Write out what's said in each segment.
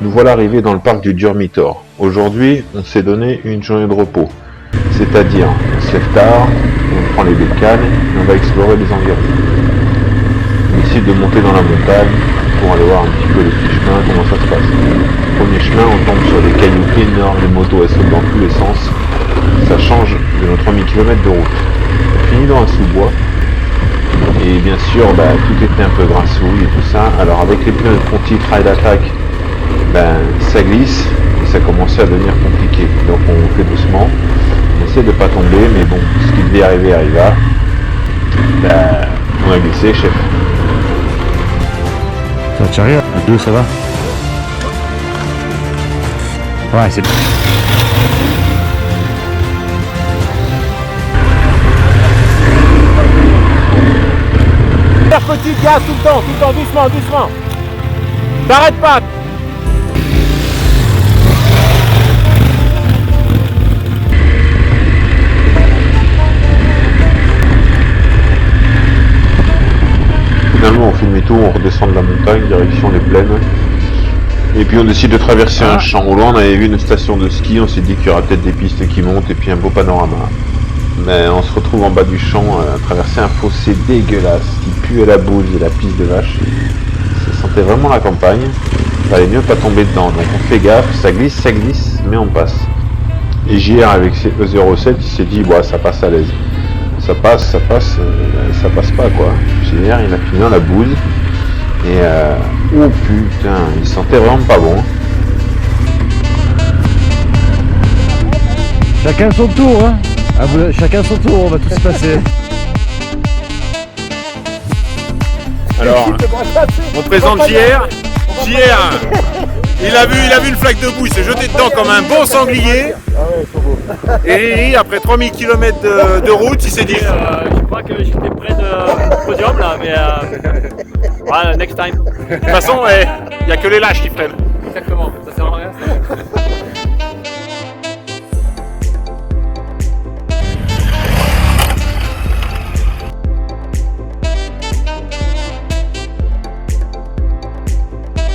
Nous voilà arrivés dans le parc du Durmitor. Aujourd'hui, on s'est donné une journée de repos. C'est-à-dire, on se lève tard, on prend les bécanes et on va explorer les environs. On décide de monter dans la montagne pour aller voir un petit peu les petits chemins, comment ça se passe. Premier chemin, on tombe sur des cailloux énormes, les motos elles sautent dans tous les sens. Ça change de nos 3000 km de route. On finit dans un sous-bois. Et bien sûr, tout était un peu grassouille et tout ça. Alors avec les pneus de Conti Trail Attack, ça glisse et ça commençait à devenir compliqué. Donc on fait doucement, on essaie de pas tomber, mais bon, ce qui devait arriver arriva. On a glissé, chef. Ça va, tu arrives à 2, ça va? Ouais, c'est... Petite gaz tout le temps, doucement. T'arrêtes pas. Finalement on fait demi-tour, on redescend de la montagne, direction les plaines. Et puis on décide de traverser un champ. Au loin on avait vu une station de ski, on s'est dit qu'il y aura peut-être des pistes qui montent et puis un beau panorama. Mais on se retrouve en bas du champ à traverser un fossé dégueulasse qui puait la bouse et la pisse de vache. Ça sentait vraiment la campagne. Fallait mieux pas tomber dedans. Donc on fait gaffe, ça glisse, mais on passe. Et JR avec ses E07 il s'est dit ça passe à l'aise. Ça passe pas quoi. JR il a fini dans la bouse. Et oh putain, il sentait vraiment pas bon. Chacun son tour, hein. Chacun son tour, on va tous passer. Alors, on présente JR. JR, il a vu une flaque de boue, il s'est jeté dedans comme un bon sanglier. Et après 3000 km de route, il s'est dit... je crois que j'étais près du podium là, mais voilà, next time. De toute façon, il n'y a que les lâches qui freinent. Exactement, ça sert à rien.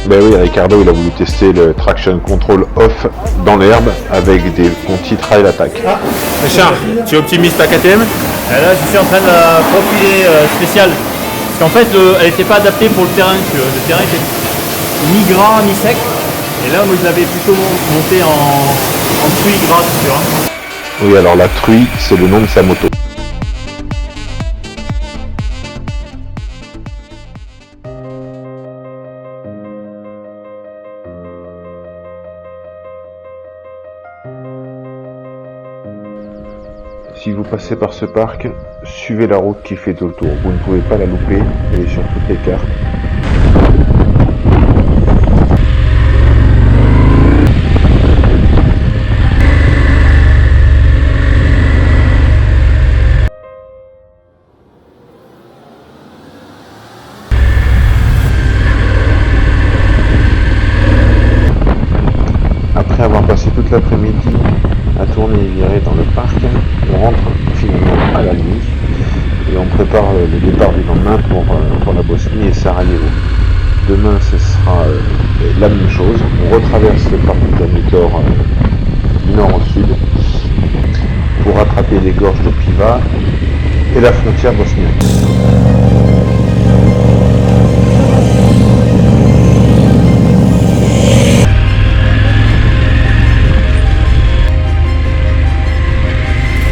Oui, Ricardo il a voulu tester le traction control off dans l'herbe avec des Conti Trail Attack. Richard, tu es optimiste à KTM? Là, je suis en train de la profiler spéciale. Parce qu'en fait, elle n'était pas adaptée pour le terrain. Le terrain était ni gras ni sec. Et là, moi, je l'avais plutôt monté en truie grasse, tu vois. Oui, alors la truie, c'est le nom de sa moto. Si vous passez par ce parc, suivez la route qui fait tout le tour. Vous ne pouvez pas la louper, elle est sur toutes les cartes. Après avoir passé toute l'après-midi à tourner et virer dans le parc, on rentre finalement à la nuit et on prépare le départ du lendemain pour la Bosnie et Sarajevo. Demain ce sera la même chose, on retraverse le parc du Durmitor du nord au sud pour rattraper les gorges de Piva et la frontière bosnienne.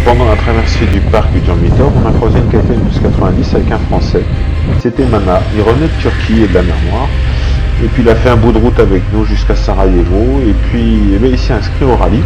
Pendant la traversée du parc du Durmitor, on a croisé une KTM plus 90 avec un Français. C'était Mana, il revenait de Turquie et de la mer Noire. Et puis il a fait un bout de route avec nous jusqu'à Sarajevo. Et puis il s'est inscrit au rallye.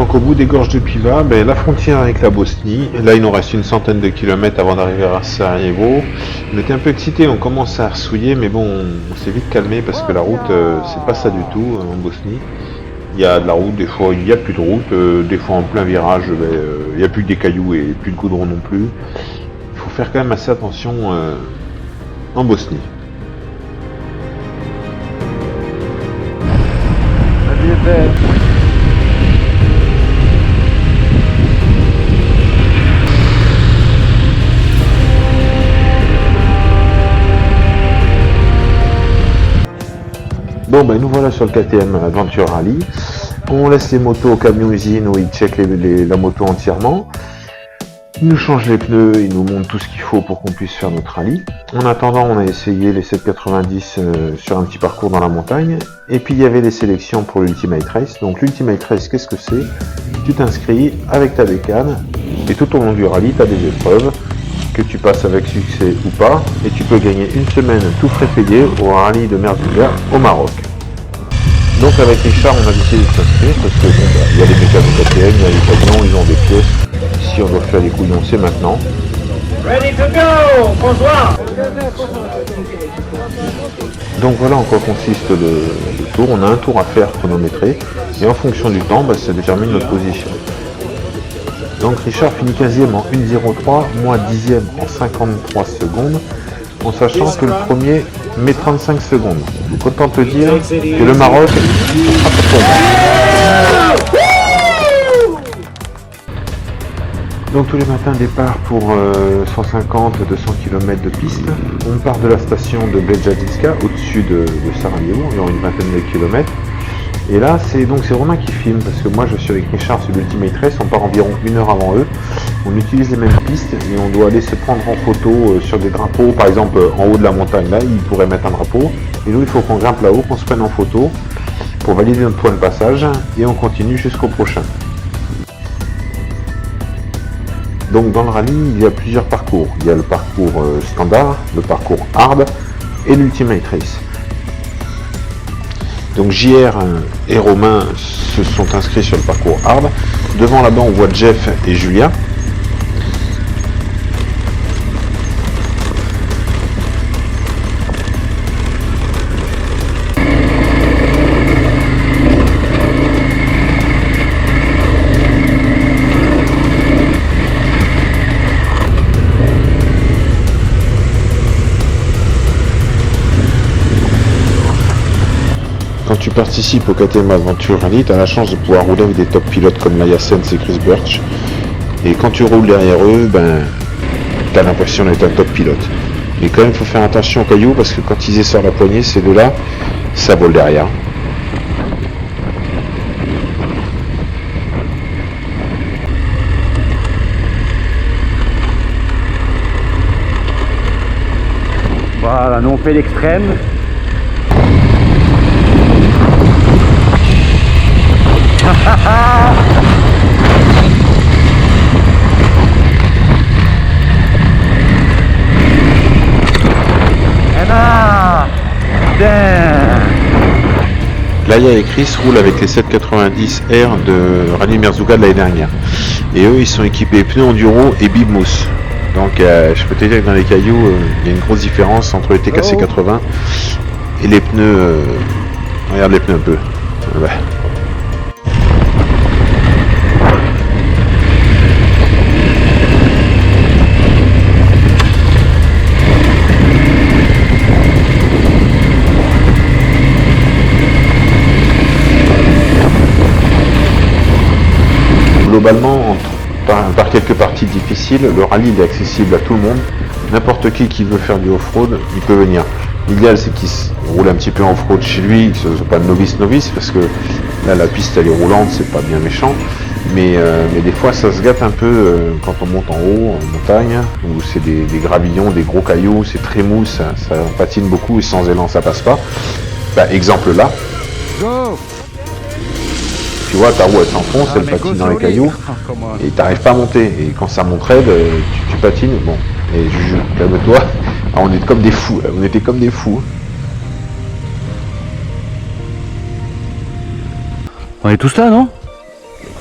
Donc au bout des gorges de Piva, la frontière avec la Bosnie. Là il nous reste une centaine de kilomètres avant d'arriver à Sarajevo. On était un peu excités, on commence à arsouiller, mais bon, on s'est vite calmé parce que la route, c'est pas ça du tout en Bosnie. Il y a de la route, des fois il n'y a plus de route, des fois en plein virage, il n'y a plus que des cailloux et plus de goudron non plus. Il faut faire quand même assez attention en Bosnie. Bon nous voilà sur le KTM Adventure Rally. On laisse les motos au camion usine où ils checkent la moto entièrement. Ils nous changent les pneus, ils nous montrent tout ce qu'il faut pour qu'on puisse faire notre rallye. En attendant, on a essayé les 790 sur un petit parcours dans la montagne. Et puis il y avait les sélections pour l'Ultimate Race. Donc l'Ultimate Race, qu'est-ce que c'est? Tu t'inscris avec ta bécane et tout au long du rallye, tu as des épreuves que tu passes avec succès ou pas. Et tu peux gagner une semaine tout frais payé au rallye de Merzouga au Maroc. Donc avec Richard, on a décidé de s'inscrire parce que il y a les mécanos KTM, il y a les camions, ils ont des pièces. Si on doit faire les couillons, c'est maintenant. Ready to go, François. Donc voilà en quoi consiste le tour. On a un tour à faire chronométré et en fonction du temps, ça détermine notre position. Donc Richard finit 15e en 1.03, moi 10e en 53 secondes, en sachant que le premier met 35 secondes. Donc autant te dire que le Maroc sera pour toi. Donc tous les matins départ pour 150-200 km de piste. On part de la station de Blejadiska au-dessus de Sarajevo, environ une vingtaine de kilomètres. Et là c'est Romain qui filme parce que moi je suis avec Richard sur l'Ultimate Race, on part environ 1 heure avant eux. On utilise les mêmes pistes et on doit aller se prendre en photo sur des drapeaux, par exemple en haut de la montagne là, ils pourraient mettre un drapeau. Et nous il faut qu'on grimpe là-haut, qu'on se prenne en photo pour valider notre point de passage et on continue jusqu'au prochain. Donc dans le rallye, il y a plusieurs parcours. Il y a le parcours standard, le parcours hard et l'Ultimate Race. Donc JR et Romain se sont inscrits sur le parcours hard. Devant là-bas, on voit Jeff et Julia. Quand tu participes au KTM Adventure Rally, tu as la chance de pouvoir rouler avec des top pilotes comme Laia Sens et Chris Birch. Et quand tu roules derrière eux, tu as l'impression d'être un top pilote. Mais quand même, il faut faire attention aux cailloux parce que quand ils essorent la poignée, ces deux-là, ça vole derrière. Voilà, nous on fait l'extrême. Laia et Chris roulent avec les 790R de Rallye Merzouga de l'année dernière. Et eux, ils sont équipés pneus enduro et bib mousse. Donc je peux te dire que dans les cailloux, il y a une grosse différence entre les TKC 80 et les pneus. Regarde les pneus un peu. Ouais. Globalement, par quelques parties difficiles, le rallye est accessible à tout le monde. N'importe qui veut faire du off-road, il peut venir. L'idéal c'est qu'il roule un petit peu en off-road chez lui, que ce soit pas novice, parce que là la piste elle est roulante, c'est pas bien méchant. Mais des fois ça se gâte un peu quand on monte en haut, en montagne, où c'est des gravillons, des gros cailloux, c'est très mou, ça patine beaucoup et sans élan ça passe pas. Exemple là. Tu vois, ta roue elle s'enfonce, elle patine dans les cailloux et t'arrives pas à monter. Et quand ça monte raide, tu patines. Bon, et Juju, calme-toi. On est comme des fous, là. On était comme des fous. On est tous là, non?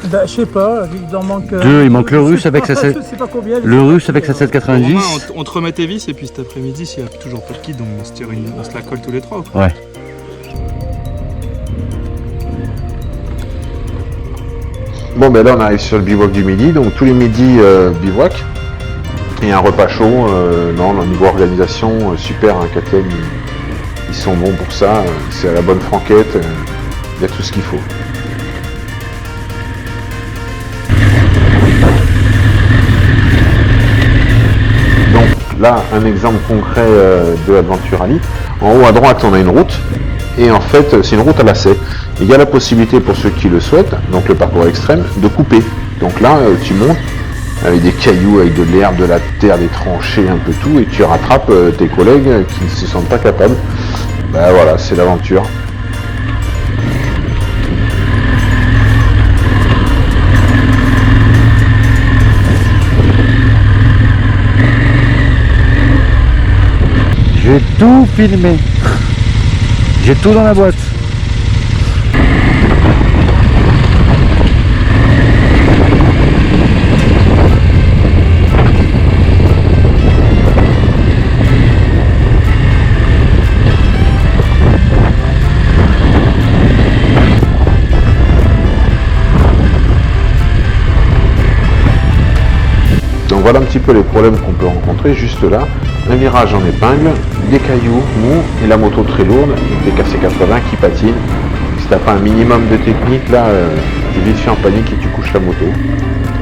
Bah, je sais pas, il en manque... 2, il manque le russe avec sa... Je sais pas combien. Le russe avec sa 790. Romain, on te remet tes vis et puis cet après-midi, s'il n'y a toujours pas de kit, on se la colle tous les trois. Ouais. Bon ben là on arrive sur le bivouac du midi, donc tous les midis bivouac. Et un repas chaud, non, au niveau organisation, super, hein, KTM, ils sont bons pour ça, c'est à la bonne franquette, il y a tout ce qu'il faut. Donc là, un exemple concret de Adventure Rally. En haut à droite, on a une route, et en fait, c'est une route à lacets. Il y a la possibilité pour ceux qui le souhaitent, donc le parcours extrême, de couper. Donc là, tu montes avec des cailloux, avec de l'herbe, de la terre, des tranchées, un peu tout, et tu rattrapes tes collègues qui ne se sentent pas capables. Ben voilà, c'est l'aventure. J'ai tout filmé. J'ai tout dans la boîte. Donc voilà un petit peu les problèmes qu'on peut rencontrer juste là. Un virage en épingle, des cailloux mous et la moto très lourde, des KC80 qui patinent. Si t'as pas un minimum de technique là, tu vite fait en panique et tu couches la moto.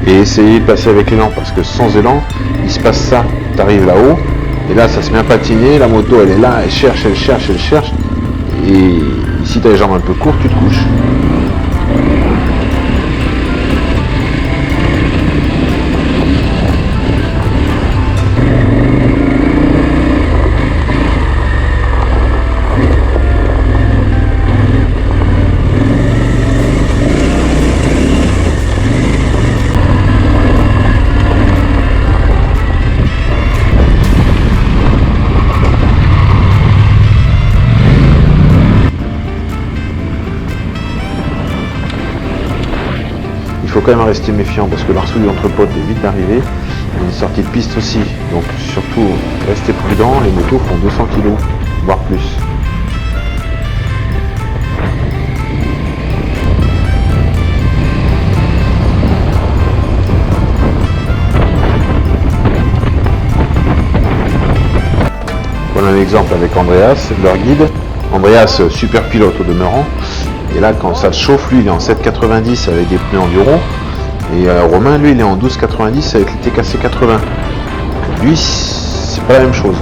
Et essayer de passer avec l'élan parce que sans élan, il se passe ça. Tu arrives là-haut et là ça se met à patiner, la moto elle est là, elle cherche. Et si t'as les jambes un peu courtes, tu te couches. Il faut quand même rester méfiant parce que l'arsouille d'entrepote est vite arrivé. Il y a une sortie de piste aussi. Donc surtout, restez prudent, les motos font 200 kg, voire plus. Voilà un exemple avec Andreas, leur guide. Andreas, super pilote au demeurant. Et là, quand ça chauffe, lui, il est en 7,90 avec des pneus enduro. Et Romain, lui, il est en 12,90 avec les TKC 80. Lui, c'est pas la même chose.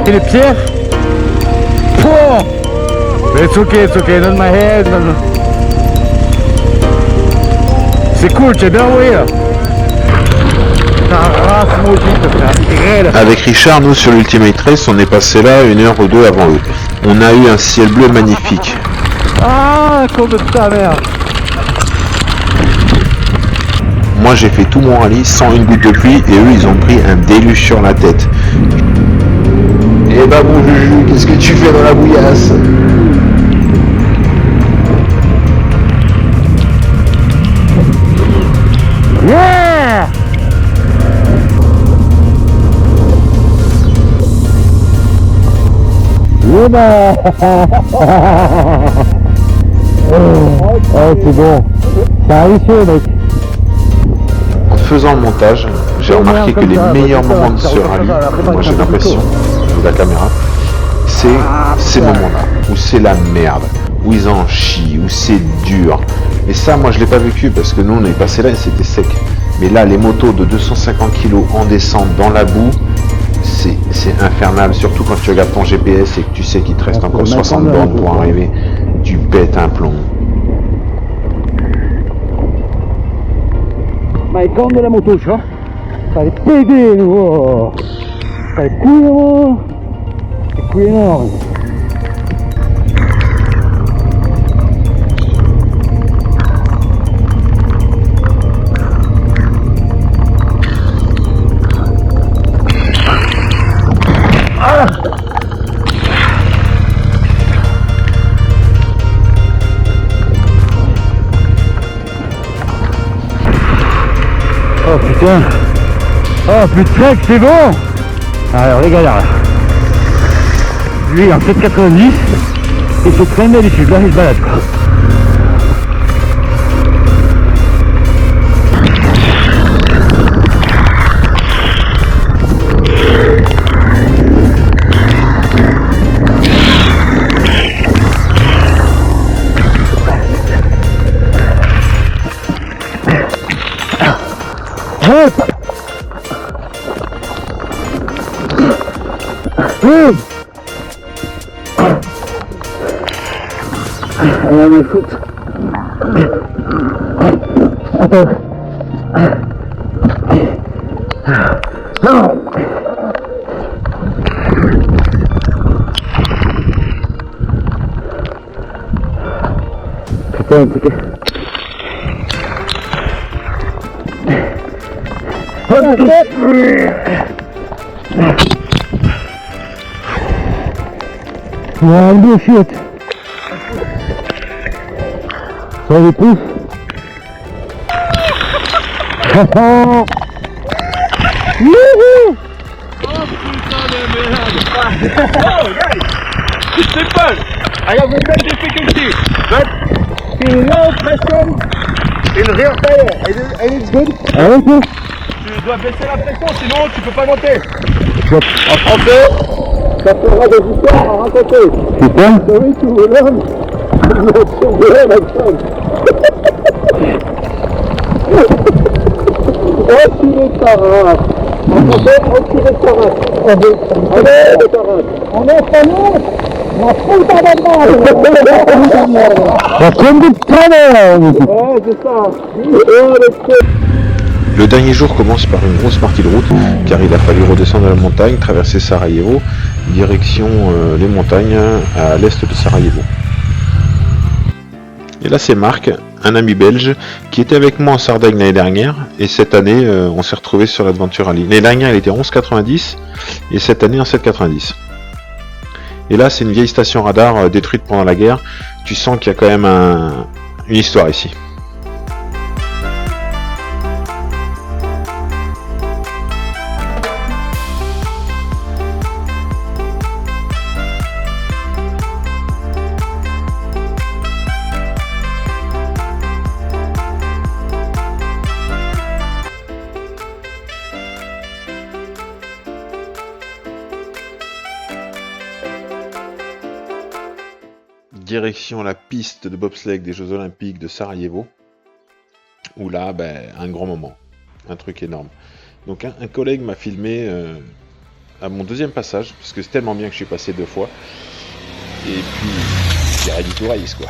Et les pierres? Oh! It's okay, not my head. No. C'est cool, tu es bien envoyé là. Avec Richard, nous sur l'Ultimate Race, on est passé là 1 heure ou 2 avant eux. On a eu un ciel bleu magnifique. Ah, con de ta mère. Moi j'ai fait tout mon rallye sans une goutte de pluie et eux ils ont pris un déluge sur la tête. Eh bah mon Juju, qu'est-ce que tu fais dans la bouillasse? Yeah! Oh, c'est bon. Ça a réussi, mec. En faisant le montage, j'ai remarqué que les meilleurs moments de ce rallye, moi j'ai l'impression, de la caméra, c'est ces moments-là, où c'est la merde, où ils en chient, où c'est dur. Et ça, moi je l'ai pas vécu parce que nous on est passé là et c'était sec. Mais là, les motos de 250 kg en descente dans la boue, c'est infernal, surtout quand tu regardes ton GPS et que tu sais qu'il te reste encore 60 bornes pour arriver, tu pètes un plomb. Ma il compte de la moto, tu vois. Ça va péder, nous. Ça va courir. coup énorme. Oh putain. Oh putain que c'est bon. Alors les gars là. Lui en 7,90 il se traîne d'habitude, là il se balade quoi. Hop. On va me foutre. Putain, putain. Ouais, bullshit. Ça les pousse. Youhou! Oh putain de merde! Oh guys! It's simple! I have a great difficulty, but in low pressure, in rear tire, and it's good. Ah ouais, Tu dois baisser la pression, sinon tu peux pas monter. ça En français, ça fera des histoires à raconter. putain. Oui, tu veux l'homme. Enculé de parade. En français, enculé de parade. Allez, de parade. On est fameux. On fout pas d'avant. La tombe de travers. Ouais, c'est ça. Le dernier jour commence par une grosse partie de route, car il a fallu redescendre la montagne, traverser Sarajevo, direction les montagnes à l'est de Sarajevo. Et là c'est Marc, un ami belge, qui était avec moi en Sardaigne l'année dernière, et cette année on s'est retrouvé sur l'Adventure Rally. L'année dernière il était 11,90, et cette année en 7,90. Et là c'est une vieille station radar détruite pendant la guerre, tu sens qu'il y a quand même une histoire ici. Direction la piste de bobsleigh des Jeux Olympiques de Sarajevo, où là, un grand moment, un truc énorme. Donc un collègue m'a filmé à mon deuxième passage, parce que c'est tellement bien que je suis passé 2 fois, et puis c'est ready to race quoi.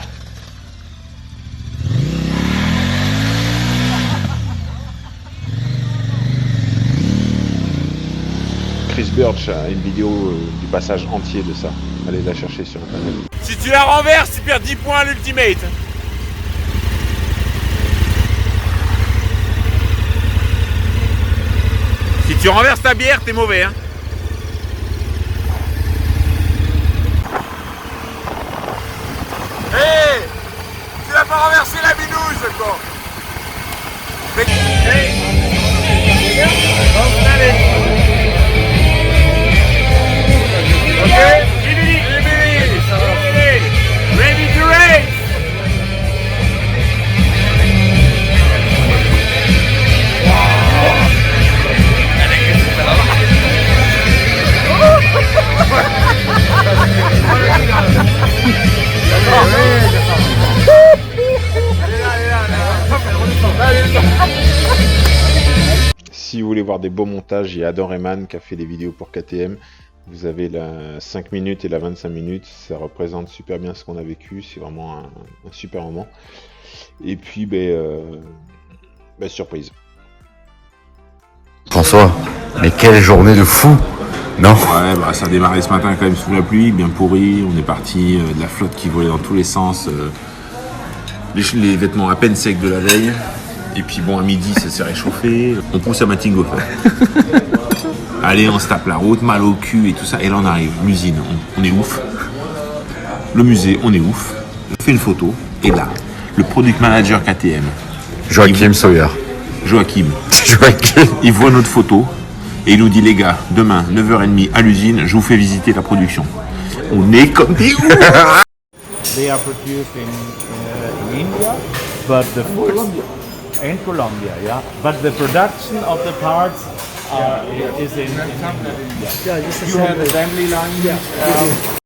Chris Birch a une vidéo du passage entier de ça. Allez la chercher sur internet. Si tu la renverses, tu perds 10 points à l'ultimate. Si tu renverses ta bière, t'es mauvais, hein. Hé, tu n'as pas renversé la binouse, quoi. Hey. Allez. Okay. Ready to race. Si vous voulez voir des beaux montages, il y a Adam Rayman qui a fait des vidéos pour KTM. Vous avez la 5 minutes et la 25 minutes, ça représente super bien ce qu'on a vécu, c'est vraiment un super moment. Et puis, surprise. François, mais quelle journée de fou! Non. Ouais, bah, ça a démarré ce matin quand même sous la pluie, bien pourri. On est parti, de la flotte qui volait dans tous les sens. Les vêtements à peine secs de la veille. Et puis bon, à midi, ça s'est réchauffé. On pousse à Matinghofer. Allez, on se tape la route, mal au cul et tout ça. Et là, on arrive, l'usine, on est ouf. Le musée, on est ouf. On fait une photo. Et là, le product manager KTM, Joachim Sawyer. Joachim, Joachim. il voit notre photo et il nous dit, les gars, demain, 9h30 à l'usine, je vous fais visiter la production. On est comme des ouf. They are produced in India, but the first in Colombia, yeah. But the production of the parts is in India. Yeah, just You have assembly lines.